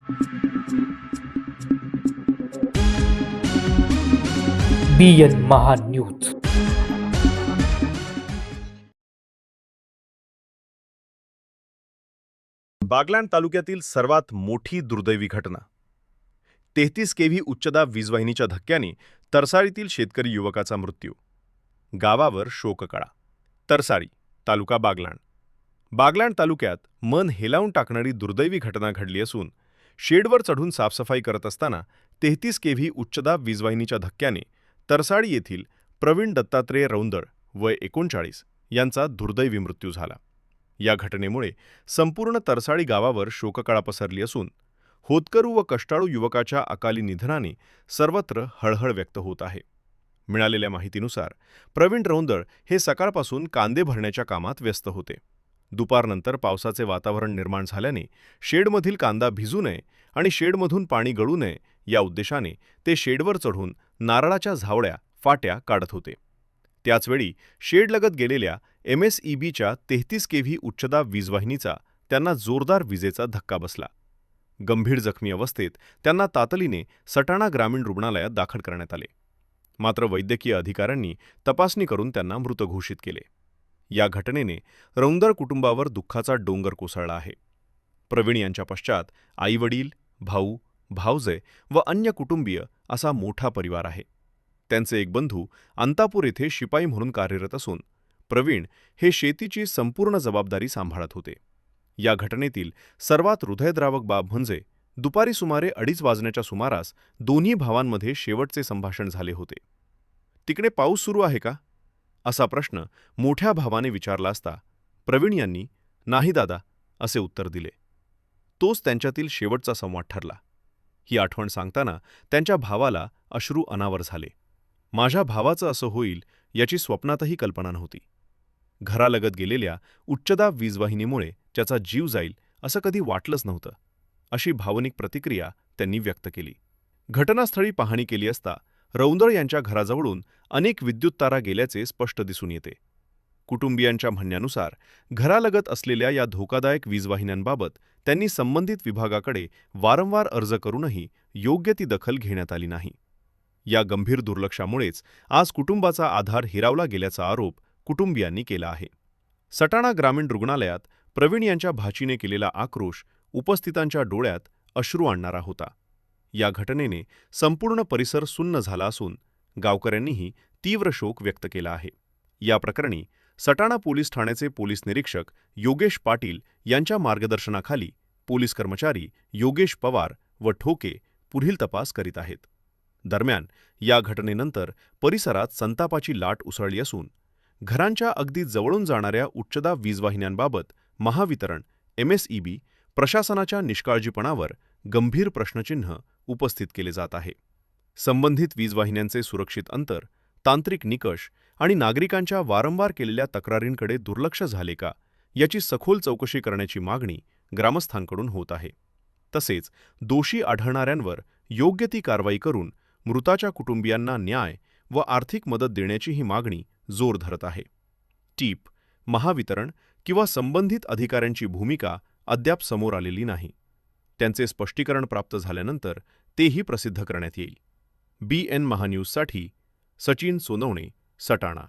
BN Mahanews. Baglan तालुक्यातील सर्वात मोठी दुर्दैवी घटना. 33 केव्ही उच्चदाब वीजवाहिनीच्या धक्क्याने तरसाळीतील शेतकरी युवकाचा मृत्यू. गावावर शोककळा. तरसाळी, तालुका बागलाण. बागलाण तालुक्यात मन हेलावून टाकणारी दुर्दैवी घटना घडली असून शेडवर चढून साफसफाई करत असताना 33 केव्ही उच्चदाब वीजवाहिनीच्या धक्क्याने तरसाळी येथील प्रवीण दत्तात्रेय रौंदळ वय 39 यांचा दुर्दैवी मृत्यू झाला. या घटनेमुळे संपूर्ण तरसाळी गावावर शोककळा पसरली असून होतकरू व कष्टाळू युवकाच्या अकाली निधनाने सर्वत्र हळहळ व्यक्त होत आहे. मिळालेल्या माहितीनुसार प्रवीण रौंदळ हे सकाळपासून कांदे भरण्याच्या कामात व्यस्त होते. दुपारनंतर पावसाचे वातावरण निर्माण झाल्याने शेडमधील कांदा भिजू नये आणि शेडमधून पाणी गळू नये या उद्देशाने ते शेडवर चढून नारळाच्या झावळ्या, फाट्या काढत होते. त्याचवेळी शेडलगत गेलेल्या MSEBच्या 33 केव्ही उच्चदाब वीजवाहिनीचा त्यांना जोरदार विजेचा धक्का बसला. गंभीर जखमी अवस्थेत त्यांना तातडीने सटाणा ग्रामीण रुग्णालयात दाखल करण्यात आले. मात्र वैद्यकीय अधिकाऱ्यांनी तपासणी करून त्यांना मृत घोषित केले. या घटनेने रौंदळ कुटुंबावर दुःखाचा डोंगर कोसळला आहे. प्रवीण यांच्या पश्चात आईवडील, भाऊ, भावजय व अन्य कुटुंबीय असा मोठा परिवार आहे. त्यांचे एक बंधू अंतापूर येथे शिपाई म्हणून कार्यरत असून प्रवीण हे शेतीची संपूर्ण जबाबदारी सांभाळत होते. या घटनेतील सर्वात हृदयद्रावक बाब म्हणजे दुपारी सुमारे 2:30 वाजण्याच्या सुमारास दोन्ही भावांमध्ये शेवटचे संभाषण झाले होते. "तिकडे पाऊस सुरू आहे का?" असा प्रश्न मोठ्या भावाने विचारला असता प्रवीण यांनी "नाही दादा" असे उत्तर दिले. तोच त्यांच्यातील शेवटचा संवाद ठरला. ही आठवण सांगताना त्यांच्या भावाला अश्रू अनावर झाले. "माझ्या भावाचं असं होईल याची स्वप्नातही कल्पना नव्हती. घरालगत गेलेल्या उच्चदाब वीजवाहिनीमुळे त्याचा जीव जाईल असं कधी वाटलंच नव्हतं," अशी भावनिक प्रतिक्रिया त्यांनी व्यक्त केली. घटनास्थळी पाहणी केली असता रौंदळ यांच्या घराजवळून अनेक विद्युत तारा गेल्याचे स्पष्ट दिसून येते. कुटुंबियांच्या म्हणण्यानुसार घरालगत असलेल्या या धोकादायक वीजवाहिन्यांबाबत त्यांनी संबंधित विभागाकडे वारंवार अर्ज करूनही योग्य ती दखल घेण्यात आली नाही. या गंभीर दुर्लक्षामुळेच आज कुटुंबाचा आधार हिरावला गेल्याचा आरोप कुटुंबियांनी केला आहे. सटाणा ग्रामीण रुग्णालयात प्रवीण यांच्या भाचीने केलेला आक्रोश उपस्थितांच्या डोळ्यात अश्रू आणणारा होता. या घटनेने संपूर्ण परिसर सुन्न झाला असून गावकऱ्यांनीही तीव्र शोक व्यक्त केला आहे. या प्रकरणी सटाणा पोलीस ठाण्याचे पोलीस निरीक्षक योगेश पाटील यांच्या मार्गदर्शनाखाली पोलीस कर्मचारी योगेश पवार व ठोके पुढील तपास करीत आहेत. दरम्यान या घटनेनंतर परिसरात संतापाची लाट उसळली असून घरांच्या अगदी जवळून जाणाऱ्या उच्चदाब वीजवाहिन्यांबाबत महावितरण, MSEB, प्रशासनाच्या निष्काळजीपणावर गंभीर प्रश्नचिन्ह उपस्थित केले जात आहे. संबंधित वीजवाहिन्यांचे सुरक्षित अंतर, तांत्रिक निकष आणि नागरिकांच्या वारंवार केलेल्या तक्रारींकडे दुर्लक्ष झाले का याची सखोल चौकशी करण्याची मागणी ग्रामस्थांकडून होत आहे. तसेच दोषी आढळणाऱ्यांवर योग्य ती कारवाई करून मृताच्या कुटुंबियांना न्याय व आर्थिक मदत देण्याची ही मागणी जोर धरत आहे. टीप, महावितरण किंवा संबंधित अधिकाऱ्यांची भूमिका अद्याप समोर आलेली नाही. त्यांचे स्पष्टीकरण प्राप्त झाल्यानंतर तेही प्रसिद्ध करण्यात येईल. BN महान्यूजसाठी सचिन सोनवणे, सटाणा.